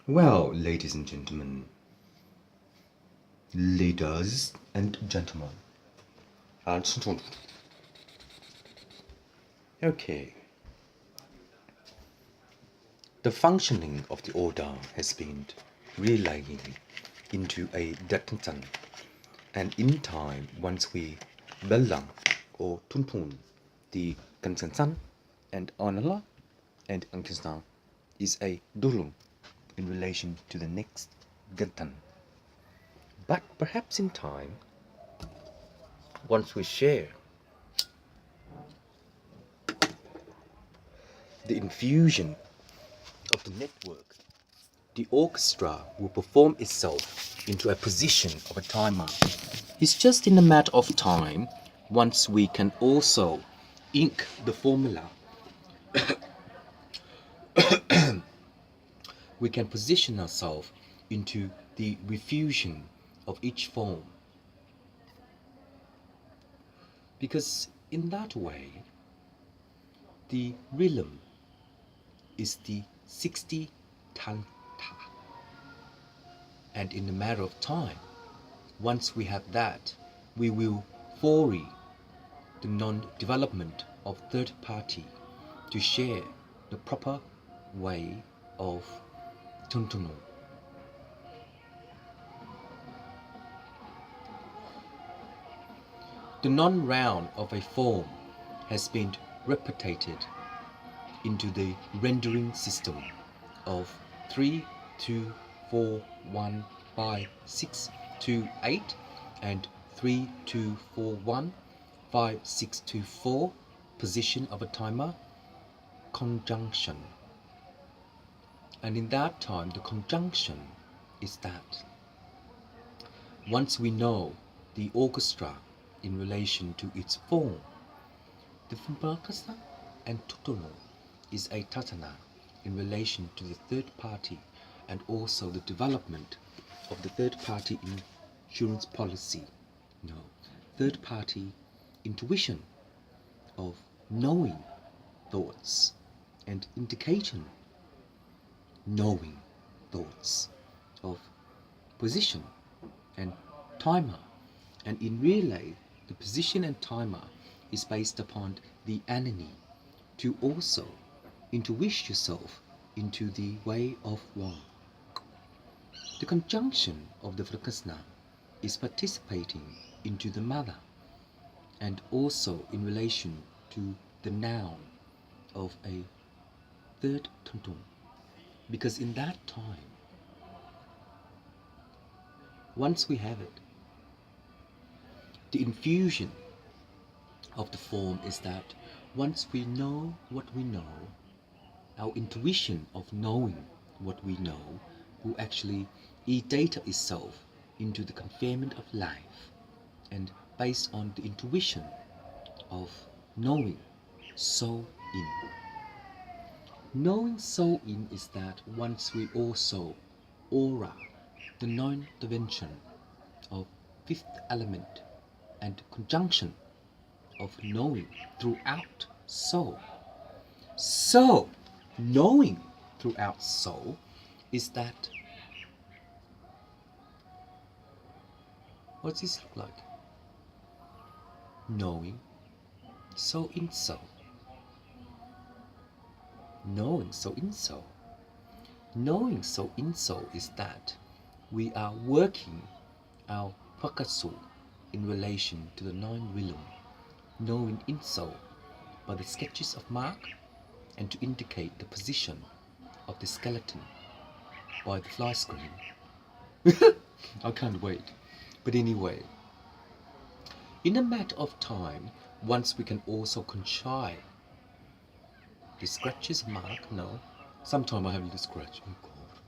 Well, ladies and gentlemen, okay, the functioning of the order has been relaying into a detention, and in time, once we belang or tuntun, the consensan and onala and ankisna is a dulung in relation to the next gantan. But perhaps in time, once we share the infusion of the network, the orchestra will perform itself into a position of a timer. It's just in a matter of time once we can also ink the formula. We can position ourselves into the refusion of each form. Because in that way, the rhythm is the 60 tanta. And in a matter of time, once we have that, we will foray the non-development of third party to share the proper way of tuntunu. The non-round of a form has been replicated into the rendering system of 3, 2, 4, 1, 5, 6, 2, 8 and 3, 2, 4, 1, 5, 6, 2, 4 position of a timer conjunction. And in that time, the conjunction is that once we know the orchestra in relation to its form, the Vimbakasa and Totono is a tatana in relation to the third party and also the development of the third party insurance policy. No, third party intuition of knowing thoughts and indication knowing thoughts of position and timer, and in relay the position and timer is based upon the enemy to also intuition yourself into the way of walk. The conjunction of the Vrakasna is participating into the mother and also in relation to the noun of a third tuntum, because in that time, once we have it, the infusion of the form is that once we know what we know, our intuition of knowing what we know will actually e-data itself into the confinement of life, and based on the intuition of knowing so in. Knowing so in is that once we also aura the non-dimension of fifth element and conjunction of knowing throughout soul. So, knowing throughout soul is that, what does this look like? Knowing so in so. Knowing so in so. Knowing so in so is that we are working our pakasu in relation to the non-realm, knowing in so by the sketches of mark and to indicate the position of the skeleton by the fly screen. I can't wait. But anyway, in a matter of time, once we can also contrive the scratches of mark, no, sometime I have a little scratch, oh God,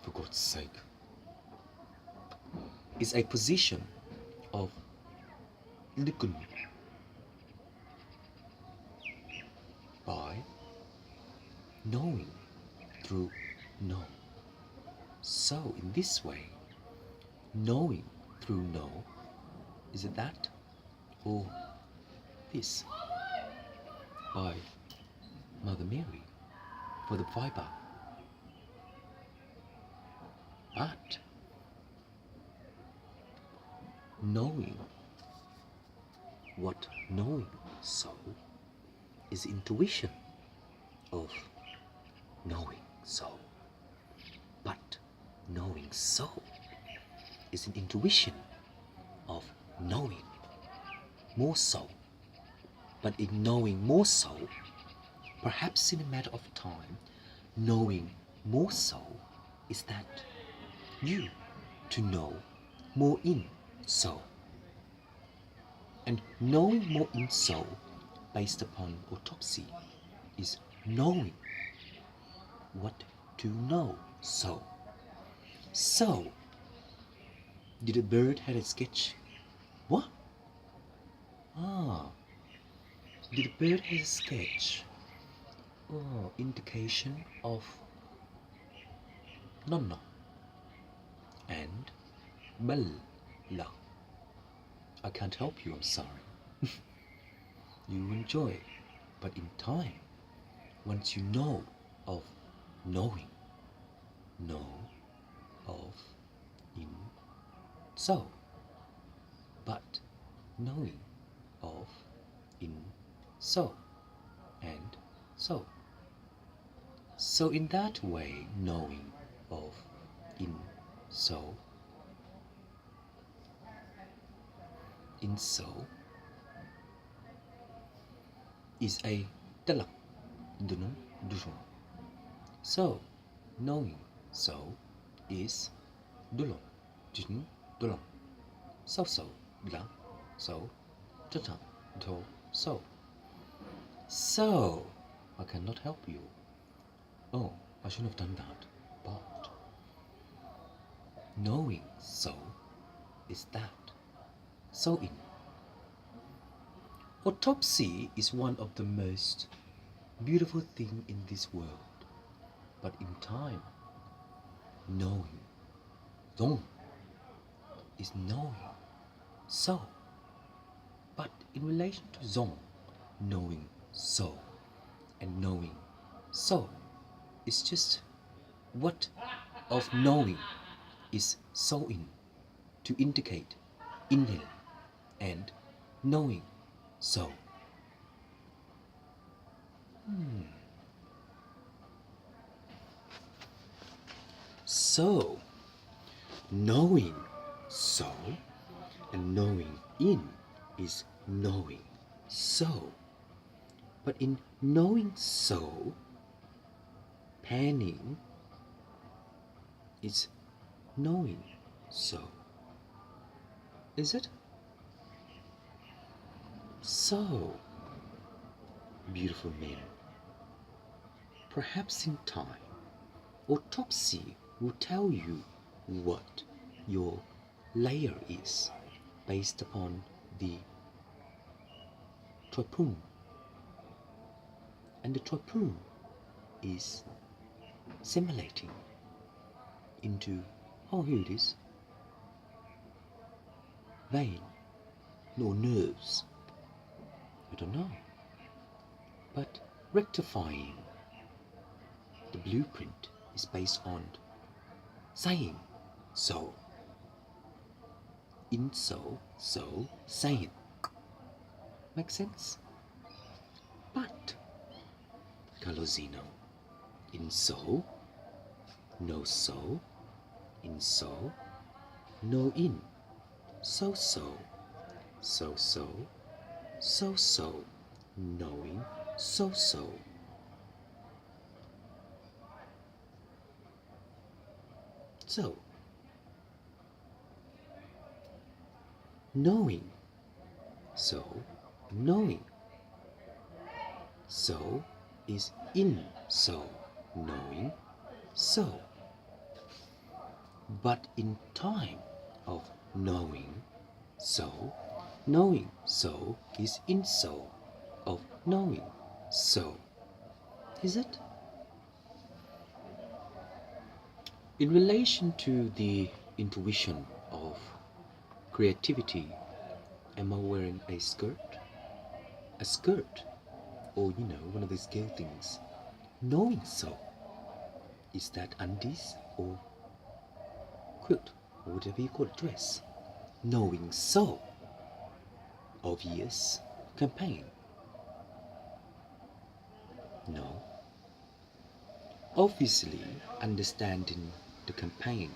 for God's sake, is a position of ligun by knowing through know. So in this way, knowing through know, is it that or this by Mother Mary for the fiber? But knowing what knowing so is intuition of knowing so. But knowing so is an intuition of knowing more so. But in knowing more so, perhaps in a matter of time, knowing more so is that you to know more in so. And knowing more in so based upon autopsy is knowing what to know so. So, did a bird have a sketch? What? Ah, did a bird have a sketch? Oh, indication of nonna and bella. I can't help you, I'm sorry. You enjoy, but in time, once you know of knowing, know of in so, but knowing of in so and so. So in that way, knowing of in so is a dalak dunum dulum. So knowing so is dulum dun dulum. So la so tata to so. So I cannot help you. Oh, I shouldn't have done that. But knowing so is that. So in. Autopsy is one of the most beautiful things in this world. But in time, knowing dong is knowing so. But in relation to zong, knowing so and knowing so is just what of knowing is so in to indicate inhale and knowing so. So knowing so and knowing in is knowing so. But in knowing so, panning is knowing so. Is it? So, beautiful men, perhaps in time, autopsy will tell you what your layer is based upon the tropoon. And the tropoon is simulating into, oh, here it is, vein, no nerves. I don't know. But rectifying the blueprint is based on saying so. In so, saying. Make sense? But, Calosino, in so, no so, in so, no in, so, knowing, so. So, knowing, so, knowing. So is in so, knowing so. But in time of knowing so is in so of knowing so. Is it? In relation to the intuition of creativity, am I wearing a skirt? A skirt? Or, one of these gay things. Knowing so. Is that undies or quilt or whatever you call it, dress. Knowing so. Obvious campaign. No. Obviously understanding the campaign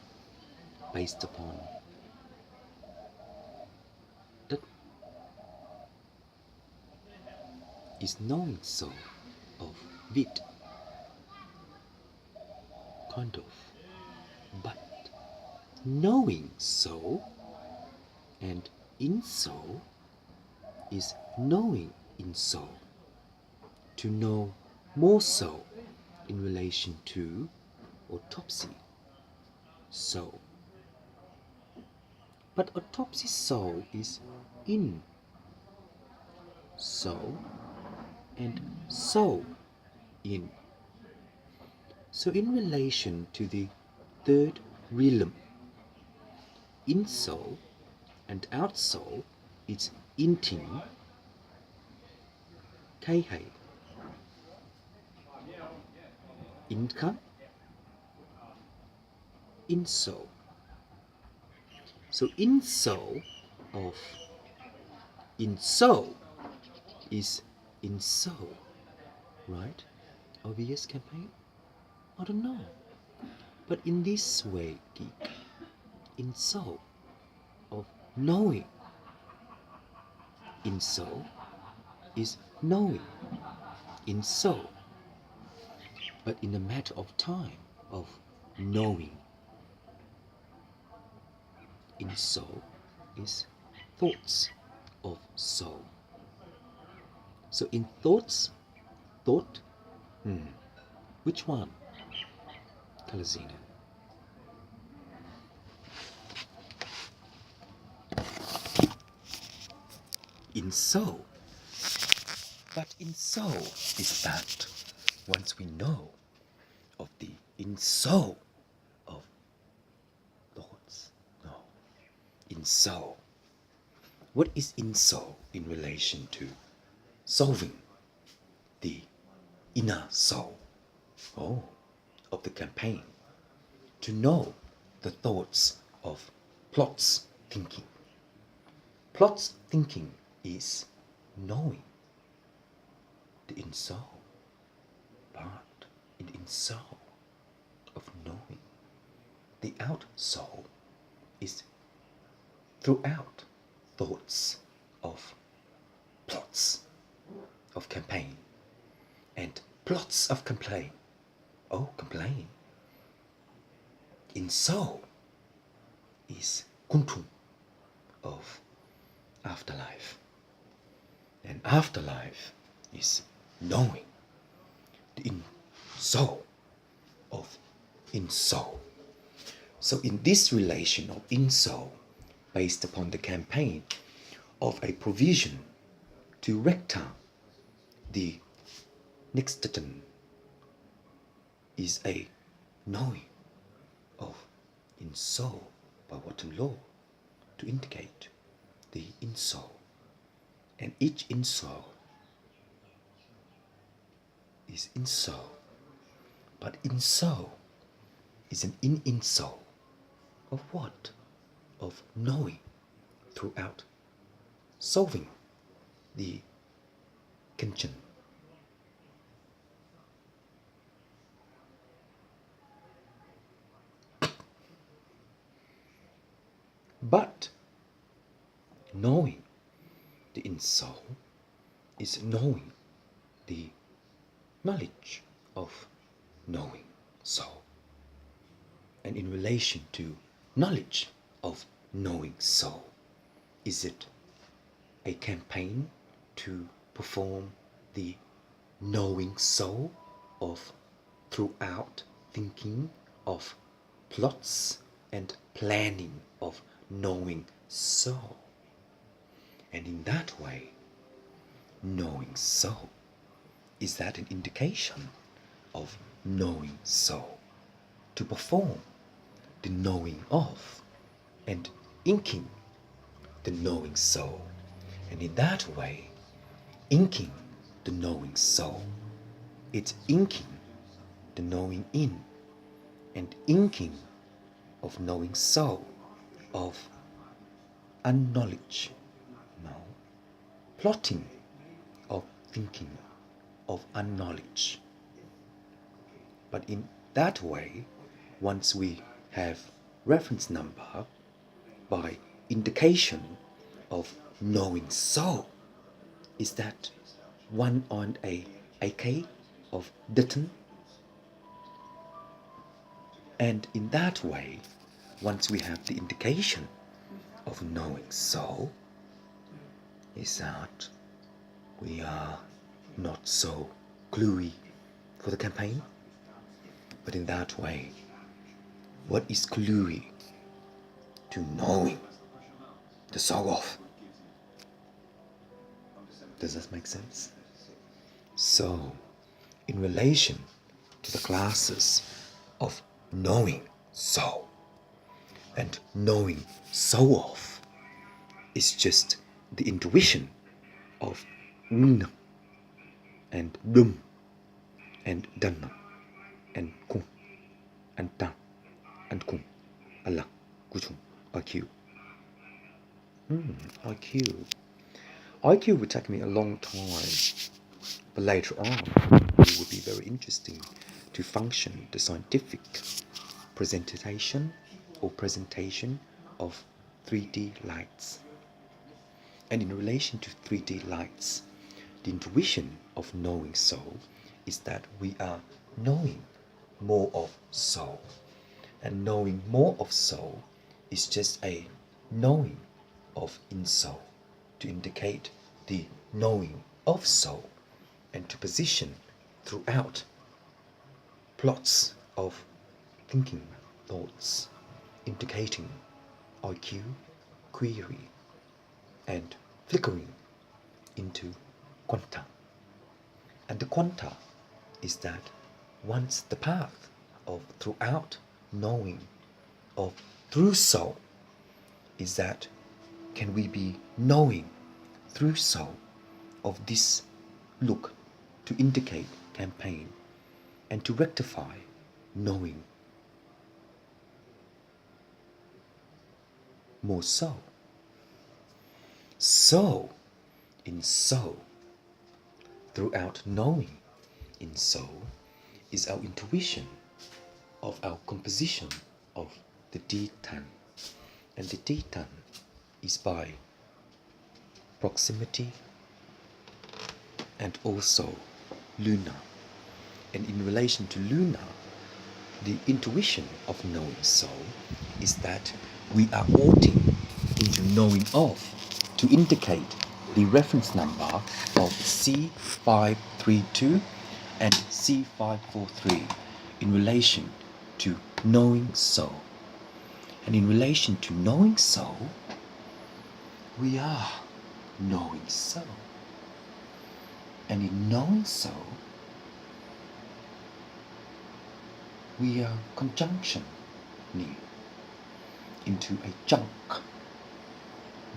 based upon that is knowing so of bit kind of, but knowing so and in so is knowing in so, to know more so in relation to autopsy so. But autopsy so is in so and so in. So in relation to the third realm, in so and out so, it's inting kei inka in so. So in so of in so is in so, right? Obvious campaign? I don't know. But in this way, geek, in so of knowing, in so is knowing, in so, but in a matter of time of knowing. In so is thoughts of so. So in thoughts, thought, which one? Kalazina. In so. But in so is that once we know of the in so of thoughts. No. In so. What is in so in relation to solving the inner soul? Oh, of the campaign. To know the thoughts of plots thinking. Plots thinking is knowing the in soul part, in soul of knowing. The out soul is throughout thoughts of plots of campaign and plots of complaint. Oh, complain. In soul is kuntum of afterlife. And afterlife is knowing the in soul of in soul. So in this relation of in soul, based upon the campaign of a provision to rectify the nixtaton, is a knowing of in soul by Watan law to indicate the in soul. And each in soul is in soul, but in soul is an in soul of what? Of knowing throughout solving the Kinchan. But knowing the in soul is knowing the knowledge of knowing soul. And in relation to knowledge of knowing soul, is it a campaign to perform the knowing soul of throughout thinking of plots and planning of knowing soul? And in that way, knowing soul, is that an indication of knowing soul to perform the knowing of and inking the knowing soul? And in that way, inking the knowing soul, it's inking the knowing in and inking of knowing soul, of unknowledge, no, plotting of thinking, of unknowledge. But in that way, once we have reference number by indication of knowing soul, is that one on a AK of Ditton. And in that way, once we have the indication of knowing soul, is that we are not so gluey for the campaign. But in that way, what is gluey to knowing the soul of? Does that make sense? So, in relation to the classes of knowing soul and knowing soul of, is just the intuition of un and dum and dana and kun and ta and kun Allah kuchum IQ. IQ would take me a long time, but later on it would be very interesting to function the scientific presentation of 3D lights. And in relation to 3D lights, the intuition of knowing soul is that we are knowing more of soul. And knowing more of soul is just a knowing of in soul, to indicate the knowing of soul and to position throughout plots of thinking thoughts, indicating IQ, query, and flickering into quanta. And the quanta is that once the path of throughout knowing of through soul is that can we be knowing through soul of this look to indicate campaign and to rectify knowing more soul. So, in soul, throughout knowing in soul, is our intuition of our composition of the D10. And the D10 is by proximity and also Luna. And in relation to Luna, the intuition of knowing soul is that we are oughting into knowing of to indicate the reference number of C532 and C543 in relation to knowing soul. And in relation to knowing soul, we are knowing soul. And in knowing soul, we are conjunction into a junk.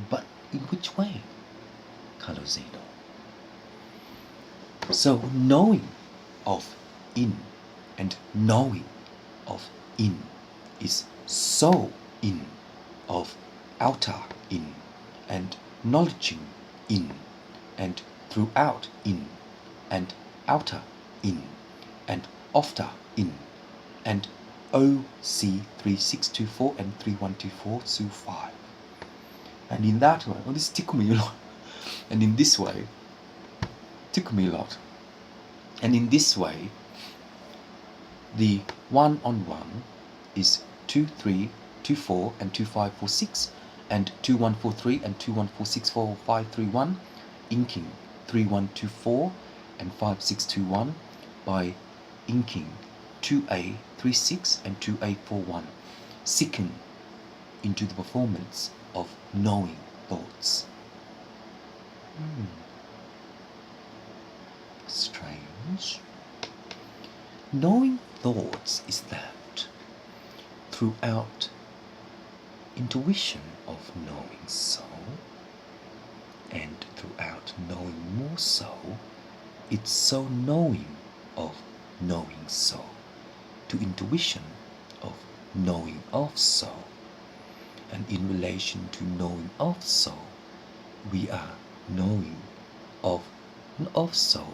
But in which way? Kalozeno. So knowing of in and knowing of in is so in of outer in and knowledging in and throughout in and outer in and after in and OC 3624 and 3124 Su 5. And in that way, well, this took me a lot. And in this way, took me a lot. And in this way, the 1 on 1 is 2324 and 2546 and 2143 and 21464 inking 3124 and 5621 by inking 2A36 and 2A41, seeking into the performance of knowing thoughts. Strange. Knowing thoughts is that throughout intuition of knowing soul and throughout knowing more soul, it's so knowing of knowing soul to intuition of knowing of soul. And in relation to knowing of soul, we are knowing of soul.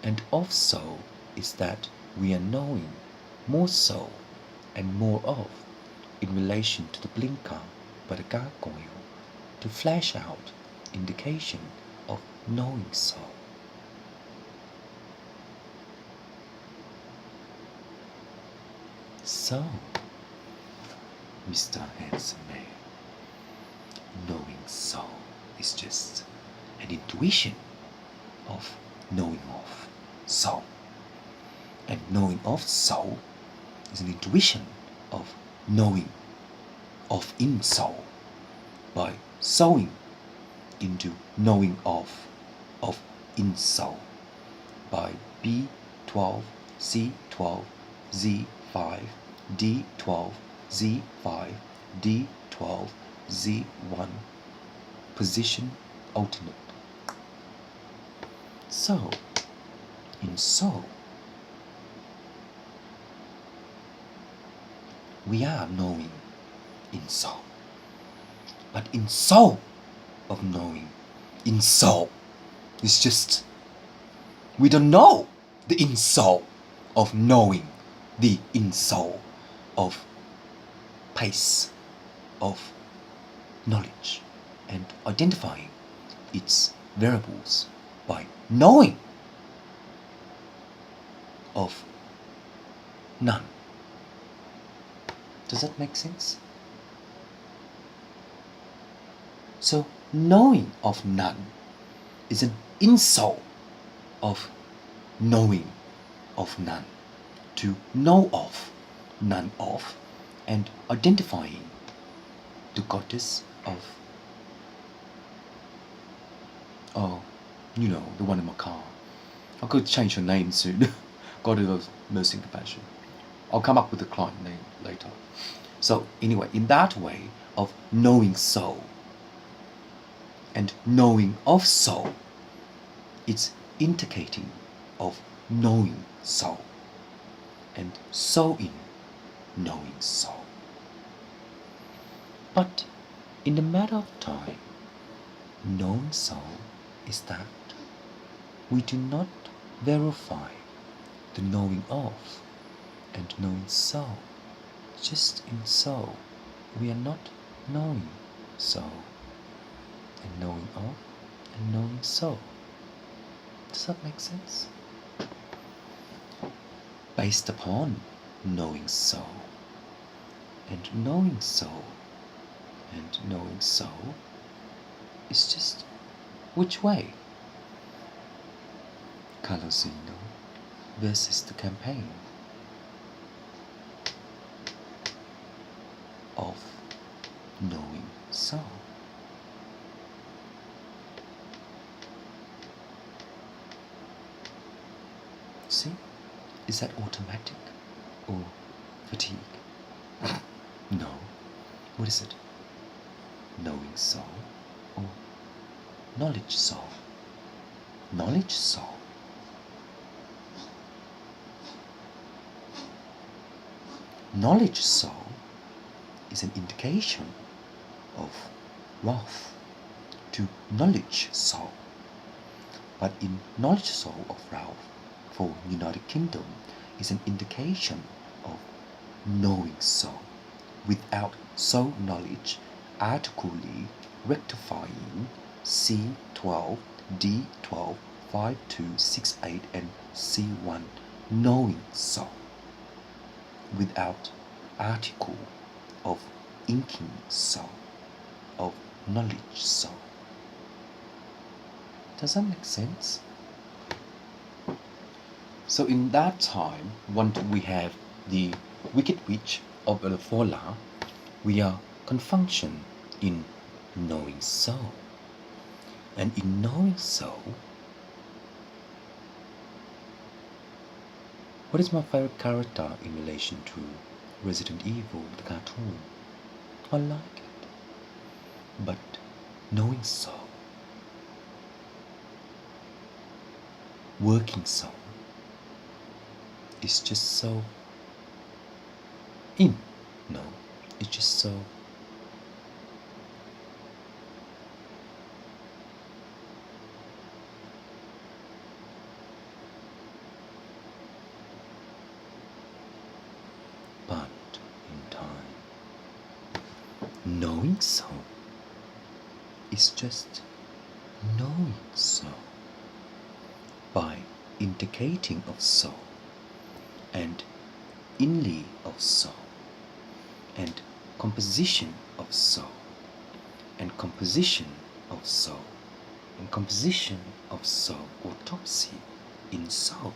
And of soul is that we are knowing more soul and more of in relation to the blinker by the gargoyle to flash out indication of knowing soul. So, Mr. Handsome Man, knowing soul is just an intuition of knowing of soul. And knowing of soul is an intuition of knowing of in soul by sowing into knowing of in soul by B12, C12, Z5, D12, Z5, D12, Z1 position alternate. So, in soul, we are knowing in soul. But in soul of knowing, in soul, it's just, we don't know the in soul of knowing the in soul of pace of knowledge and identifying its variables by knowing of none. Does that make sense? So knowing of none is an insult of knowing of none. To know of none of and identifying the goddess of, oh, you know, the one in my car. I could change her name soon. Goddess of mercy and compassion. I'll come up with the client name later. So anyway, in that way of knowing soul and knowing of soul, it's indicating of knowing soul and so in knowing soul. But in the matter of time, knowing soul is that we do not verify the knowing of and knowing soul. Just in soul, we are not knowing soul and knowing of and knowing soul. Does that make sense? Based upon knowing soul and knowing soul and knowing soul is just which way? Calosino versus the campaign of knowing soul. See? Is that automatic or fatigue? No. What is it? Knowing soul or knowledge soul? Knowledge soul. Knowledge soul is an indication of Ralph to knowledge soul. But in knowledge soul of Ralph for United Kingdom is an indication of knowing soul without soul knowledge articulately rectifying C12, D12, 5, 2, 6, 8 and C1 knowing soul without article of inking soul of knowledge soul. Does that make sense? So in that time, once we have the Wicked Witch of Elefola, we are confunction in knowing soul. And in knowing soul, what is my favorite character in relation to Resident Evil, the cartoon? I like it. But knowing soul, working soul, is just so in knowing. just so. But in time, knowing so is just knowing so. By indicating of so and inly of so and composition of so and composition of so and composition of so autopsy in so.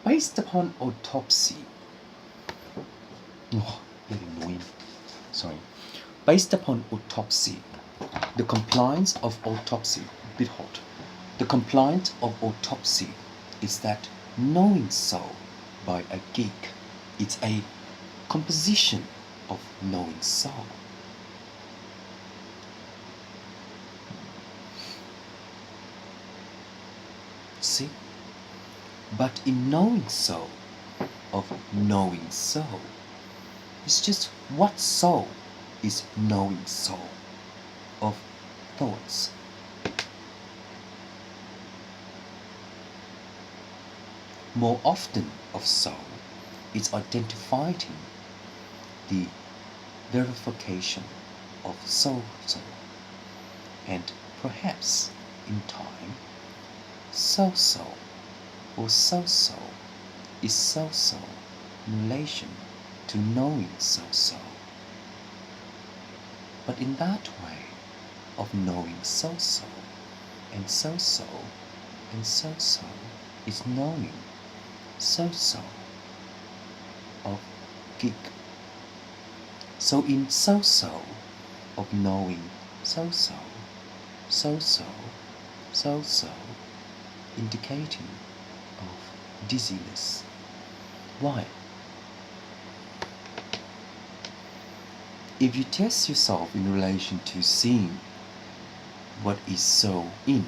Based upon autopsy, very annoying. Sorry. Based upon autopsy, the compliance of autopsy, bit hot. The compliance of autopsy is that knowing so by a geek, it's a composition of knowing so. See? But in knowing so of knowing so, it's just what so is knowing so of thoughts. More often of so is identifying the verification of so, and perhaps in time so or so is so in relation to knowing so. But in that way of knowing so and so and so is knowing so of geek. So in so of knowing so indicating of dizziness. Why? If you test yourself in relation to seeing what is so in,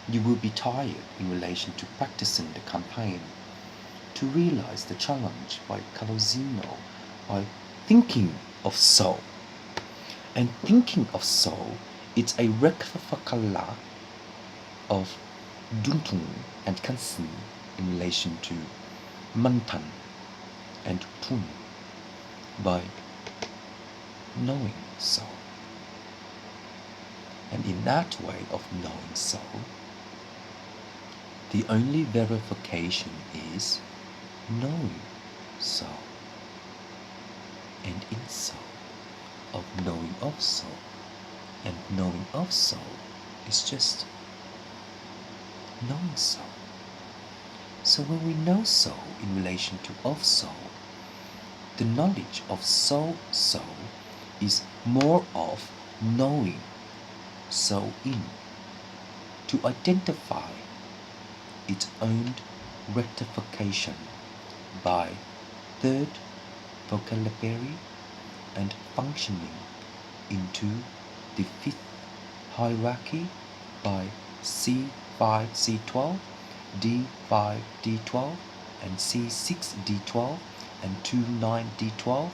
you will be tired in relation to practicing the campaign, to realize the challenge by Calosino, by thinking of so. And thinking of so, it's a rekfakala of Duntung and Kansen in relation to Mantan and Tun by knowing so. And in that way of knowing so, the only verification is knowing so. And in so, of knowing of so, and knowing of so is just knowing so. So when we know so in relation to of so, the knowledge of so is more of knowing so in, to identify its own rectification by third vocabulary and functioning into the fifth hierarchy by C5 C12, D5 D12, and C6 D12, and 29 D12,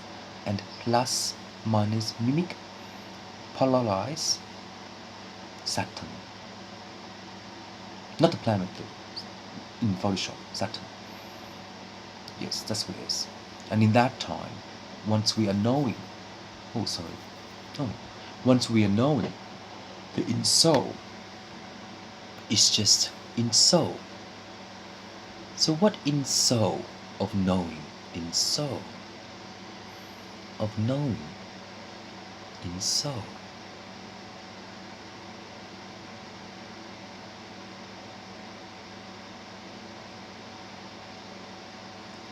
and plus minus mimic polarize Saturn. Not the planet though, in Photoshop, Saturn. Yes, that's what it is. And in that time, once we are knowing, once we are knowing, the in so is just in so. So what in so of knowing in so? Of knowing in so.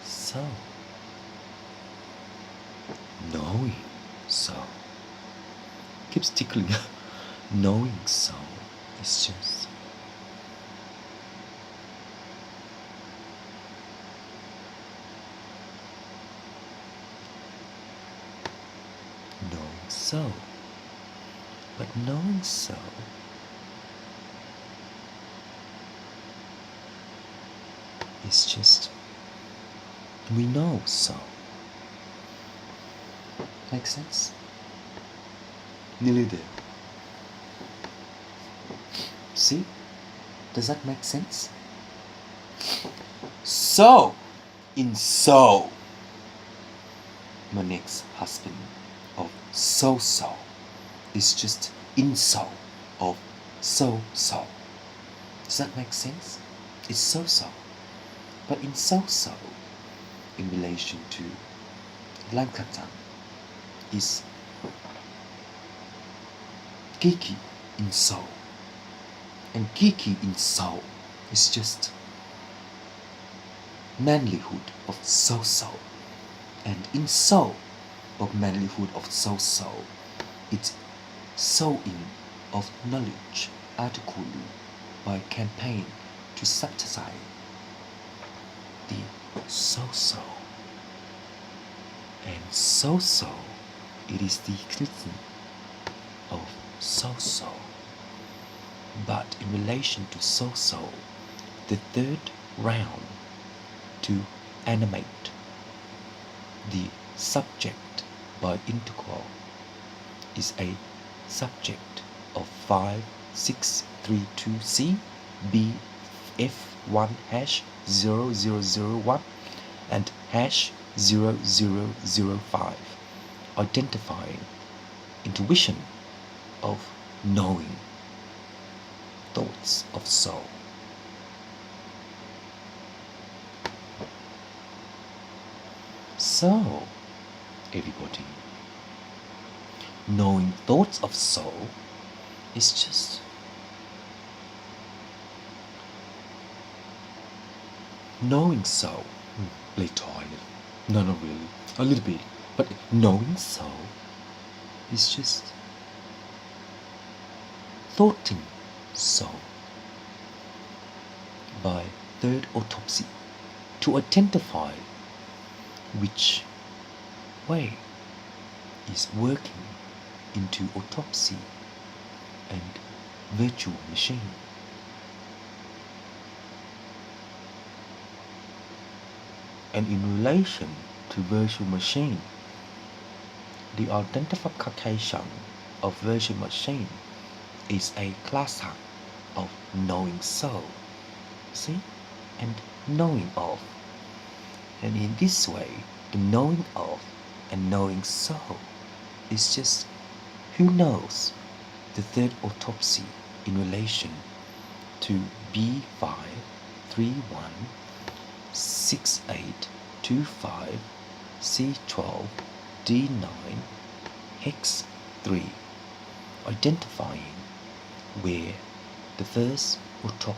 So, knowing so keeps tickling. Knowing so is just knowing so. But knowing so is just We know so. Make sense? Nearly there. See? Does that make sense? So, in So, my next husband of So is just in So of So. Does that make sense? It's So. But in So, in relation to Lankatan, is Kiki in So. And Kiki in So is just manlyhood of So. And in So of manlyhood of So, it's sowing of knowledge articulately by campaign to subsidize the So. And So, it is the criticism of So. But in relation to So, the third round to animate the subject by integral is a subject of 5632C BF1 hash 0001 and hash 0005, identifying intuition of knowing thoughts of soul. So, everybody, knowing thoughts of soul is just knowing soul. Play tired. No, not really. A little bit. But knowing soul is just thoughting soul by third autopsy to identify which way is working into autopsy and virtual machine. And in relation to virtual machine, the identification of virtual machine is a cluster of knowing soul, see, and knowing of. And in this way, the knowing of and knowing soul is just who knows the third autopsy in relation to B5316825 C12 D9 Hex 3, identifying where the first autopsy